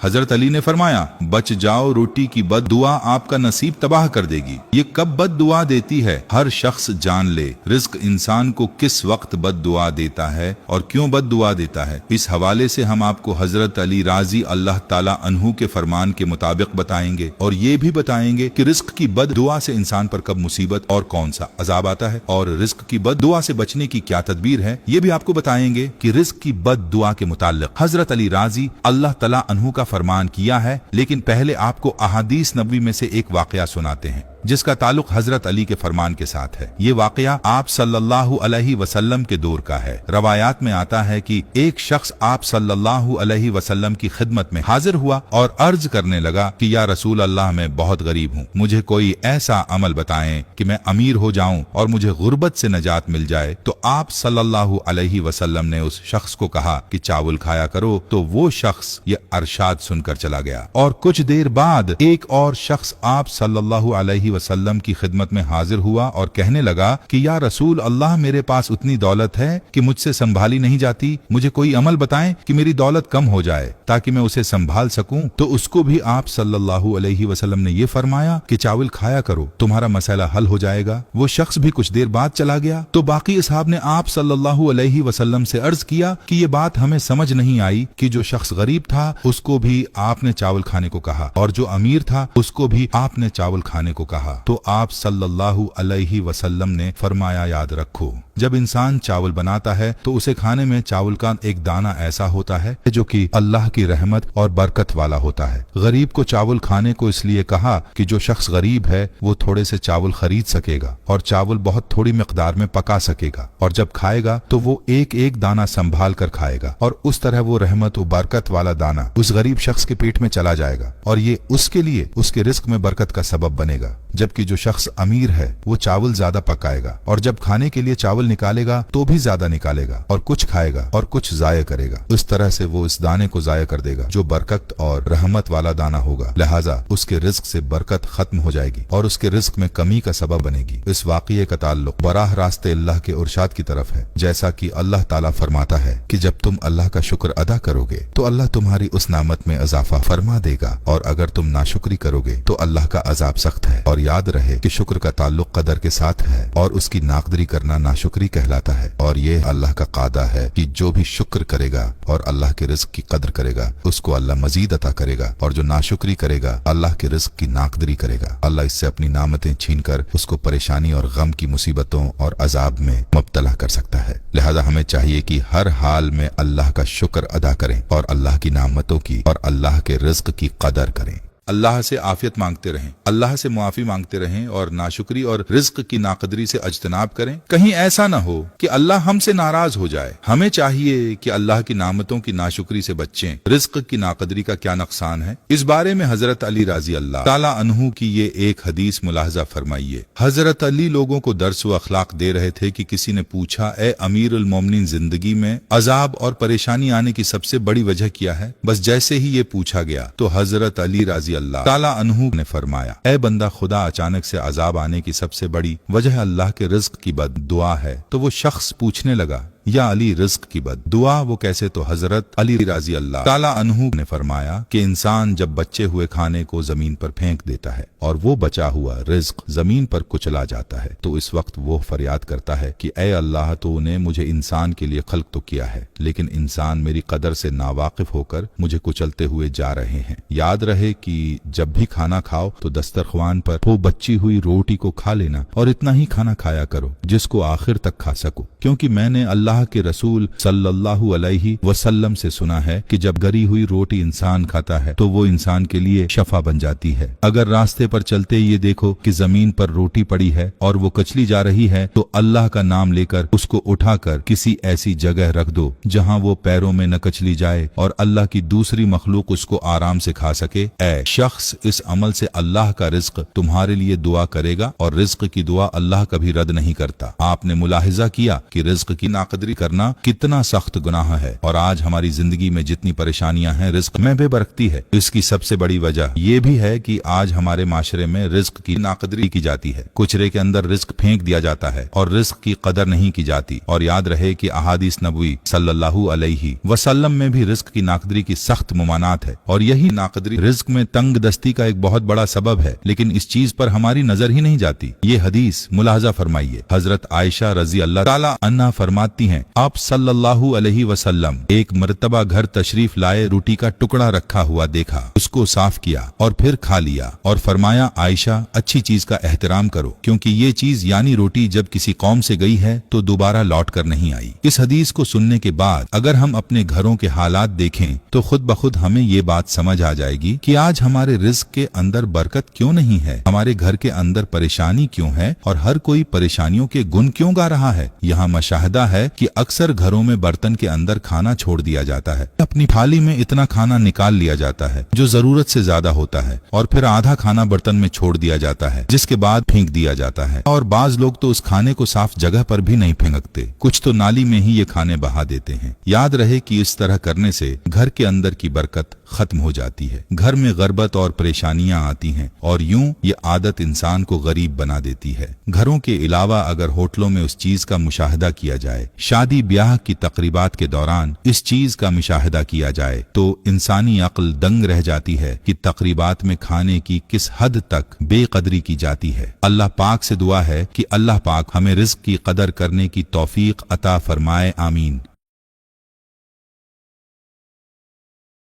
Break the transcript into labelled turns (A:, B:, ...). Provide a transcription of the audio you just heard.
A: हजरत अली ने फरमाया, बच जाओ, रोटी की बद दुआ आपका नसीब तबाह कर देगी। ये कब बद दुआ देती है, हर शख्स जान ले। रिस्क इंसान को किस वक्त बद दुआ देता है और क्यों बद दुआ देता है, इस हवाले से हम आपको हजरत अली राजी अल्लाह ताला अन्हु के फरमान के मुताबिक बताएंगे और ये भी बताएंगे कि रिस्क की बद दुआ से इंसान पर कब मुसीबत और कौन सा अजाब आता है, और रिस्क की बद दुआ से बचने की क्या तदबीर है, ये भी आपको बताएंगे कि रिस्क की बद दुआ के मुताल्लिक हजरत अली राजी अल्लाह ताला अन्हु का फरमान किया है। लेकिन पहले आपको अहादीस नबवी में से एक वाकया सुनाते हैं जिसका ताल्लुक हजरत अली के फरमान के साथ है। ये वाकया आप सल्लल्लाहु अलैहि वसल्लम के दौर का है। रवायात में आता है कि एक शख्स आप सल्लल्लाहु अलैहि वसल्लम की खिदमत में हाजिर हुआ और अर्ज करने लगा कि या रसूल अल्लाह, मैं बहुत गरीब हूँ, मुझे कोई ऐसा अमल बताएं कि मैं अमीर हो जाऊं और मुझे गुर्बत से नजात मिल जाए। तो आप सल्लल्लाहु अलैहि वसल्लम ने उस शख्स को कहा कि चावल खाया करो। तो वो शख्स ये अरशाद सुनकर चला गया और कुछ देर बाद एक और शख्स आप सल्लल्लाहु अलैहि वसल्लम की खिदमत में हाजिर हुआ और कहने लगा कि या रसूल अल्लाह, मेरे पास उतनी दौलत है कि मुझसे संभाली नहीं जाती, मुझे कोई अमल बताएं कि मेरी दौलत कम हो जाए ताकि मैं उसे संभाल सकूं। तो उसको भी आप सल्लल्लाहु अलैहि वसल्लम ने ये फरमाया कि चावल खाया करो, तुम्हारा मसला हल हो जाएगा। वो शख्स भी कुछ देर बाद चला गया। तो बाकी असहाब ने आप सल्लल्लाहु अलैहि वसल्लम से अर्ज किया कि ये बात हमें समझ नहीं आई कि जो शख्स गरीब था उसको भी आपने चावल खाने को कहा और जो अमीर था उसको भी आपने चावल खाने को कहा। तो आप सल्लल्लाहु अलैहि वसल्लम ने फरमाया, याद रखो, जब इंसान चावल बनाता है तो उसे खाने में चावल का एक दाना ऐसा होता है जो कि अल्लाह की रहमत और बरकत वाला होता है। गरीब को चावल खाने को इसलिए कहा कि जो शख्स गरीब है वो थोड़े से चावल खरीद सकेगा और चावल बहुत थोड़ी मिकदार में पका सकेगा, और जब खाएगा तो वो एक एक दाना संभाल कर खाएगा और उस तरह वो रहमत और बरकत वाला दाना उस गरीब शख्स के पेट में चला जाएगा और ये उसके लिए उसके रिस्क में बरकत का सबब बनेगा। जबकि जो शख्स अमीर है वो चावल ज्यादा पकाएगा और जब खाने के लिए चावल निकालेगा तो भी ज्यादा निकालेगा और कुछ खाएगा और कुछ जाया करेगा। इस तरह से वो इस दाने को जाया कर देगा जो बरकत और रहमत वाला दाना होगा। लिहाजा उसके रिस्क से बरकत खत्म हो जाएगी और उसके रिस्क में कमी का सबब बनेगी। इस वाक़ये का ताल्लुक बराह रास्ते अल्लाह के इरशाद की तरफ है, जैसा कि अल्लाह ताला फरमाता है कि जब तुम अल्लाह का शुक्र अदा करोगे तो अल्लाह तुम्हारी उस नामत में इजाफा फरमा देगा, और अगर तुम नाशुक्री करोगे तो अल्लाह का अजाब सख्त है। और याद रहे कि शुक्र का ताल्लुक कदर के साथ है और उसकी नाकदरी करना नाशुक्री कहलाता है। और ये अल्लाह का कादा है कि जो भी शुक्र करेगा और अल्लाह के रिज्क की कदर करेगा उसको अल्लाह मजीद अता करेगा, और जो नाशुक्री करेगा अल्लाह के रिज्क की नाकदरी करेगा, अल्लाह इससे अपनी नामतें छीन कर उसको परेशानी और गम की मुसीबतों और अजाब में मुब्तला कर सकता है। लिहाजा हमें चाहिए कि हर हाल में अल्लाह का शुक्र अदा करें और अल्लाह की नामतों की और अल्लाह के रिज्क की कदर करें। अल्लाह से आफियत मांगते रहें, अल्लाह से मुआफी मांगते रहें और नाशुक्री और रिज्क की नाकदरी से अज्तनाब करें। कहीं ऐसा ना हो कि अल्लाह हमसे नाराज हो जाए। हमें चाहिए कि अल्लाह की नामतों की नाशुक्री से बचें। रिज्क की नाकदरी का क्या नुकसान है, इस बारे में हजरत अली राजी अल्लाह ताला अन्हु की ये एक हदीस मुलाहजा फरमाइए। हजरत अली लोगों को दर्स व अखलाक दे रहे थे कि किसी ने पूछा, ए अमीरुल मोमिनीन, जिंदगी में अजाब और परेशानी आने की सबसे बड़ी वजह क्या है? बस जैसे ही ये पूछा गया तो हजरत अली राजी अल्लाह ताला अन्हु ने फरमाया, ए बंदा खुदा, अचानक से अजाब आने की सबसे बड़ी वजह अल्लाह के रिज्क की बद दुआ है। तो वो शख्स पूछने लगा, या अली, रिज्क की बद दुआ वो कैसे? तो हजरत अली राजी अल्लाह ताला अन्हु ने फरमाया कि इंसान जब बचे हुए खाने को जमीन पर फेंक देता है और वो बचा हुआ रिज्क जमीन पर कुचला जाता है तो इस वक्त वो फरियाद करता है कि ए अल्लाह, तूने मुझे इंसान के लिए खल्क तो किया है, लेकिन इंसान मेरी कदर से नावाकिफ होकर मुझे कुचलते हुए जा रहे हैं। याद रहे कि जब भी खाना खाओ तो दस्तरख्वान पर वो बची हुई रोटी को खा लेना और इतना ही खाना खाया करो जिसको आखिर तक खा सको, क्योंकि मैंने अल्लाह के रसूल सल्लल्लाहु अलैहि वसल्लम से सुना है कि जब गरी हुई रोटी इंसान खाता है तो वो इंसान के लिए शफा बन जाती है। अगर रास्ते पर चलते ये देखो कि जमीन पर रोटी पड़ी है और वो कचली जा रही है तो अल्लाह का नाम लेकर उसको उठाकर किसी ऐसी जगह रख दो जहां वो पैरों में न कचली जाए और अल्लाह की दूसरी मखलूक उसको आराम से खा सके। ऐ शख्स, इस अमल से अल्लाह का रिज्क तुम्हारे लिए दुआ करेगा और रिज्क की दुआ अल्लाह कभी रद्द नहीं करता। आपने मुलाहिजा किया कि रिज्क की नाकदरी नाकदरी करना कितना सख्त गुनाह है। और आज हमारी जिंदगी में जितनी परेशानियां हैं रिस्क में बेबरकती है, इसकी सबसे बड़ी वजह यह भी है कि आज हमारे माशरे में रिस्क की नाकदरी की जाती है। कुचरे के अंदर रिस्क फेंक दिया जाता है और रिस्क की कदर नहीं की जाती। और याद रहे कि अहादीस नबवी सल्लल्लाहु अलैहि वसल्लम में भी रिस्क की नाकदरी की सख्त मुमानात है। और यही नाकदरी रिस्क में तंग दस्ती का एक बहुत बड़ा सबब है, लेकिन इस चीज पर हमारी नजर ही नहीं जाती। ये हदीस मुलाहजा फरमाइए। हजरत आयशा रजी अल्लाह ताला अन्हा फरमाती हैं, आप सल्लल्लाहु अलैहि वसल्लम एक मर्तबा घर तशरीफ लाए, रोटी का टुकड़ा रखा हुआ देखा, उसको साफ किया और फिर खा लिया और फरमाया, आयशा अच्छी चीज का एहतराम करो, क्योंकि ये चीज यानी रोटी जब किसी कौम से गई है तो दोबारा लौट कर नहीं आई। इस हदीस को सुनने के बाद अगर हम अपने घरों के हालात देखें तो खुद ब खुद हमें ये बात समझ आ जाएगी कि आज हमारे रिस्क के अंदर बरकत क्यों नहीं है, हमारे घर के अंदर परेशानी क्यों है और हर कोई परेशानियों के गुण क्यों गा रहा है। यहाँ मशाहदा है कि अक्सर घरों में बर्तन के अंदर खाना छोड़ दिया जाता है, अपनी थाली में इतना खाना निकाल लिया जाता है जो जरूरत से ज्यादा होता है और फिर आधा खाना बर्तन में छोड़ दिया जाता है, जिसके बाद फेंक दिया जाता है। और बाज लोग तो उस खाने को साफ जगह पर भी नहीं फेंकते, कुछ तो नाली में ही ये खाने बहा देते हैं। याद रहे कि इस तरह करने से घर के अंदर की बरकत खत्म हो जाती है, घर में गरबत और परेशानियां आती हैं और यूं ये आदत इंसान को गरीब बना देती है। घरों के अलावा अगर होटलों में उस चीज का मुशाहदा किया जाए, शादी ब्याह की तकरीबात के दौरान इस चीज का मुशाहदा किया जाए तो इंसानी अक्ल दंग रह जाती है कि तकरीबात में खाने की किस हद तक बेकदरी की जाती है। अल्लाह पाक से दुआ है कि अल्लाह पाक हमें रिज़्क की कदर करने की तौफीक अता फरमाए, आमीन।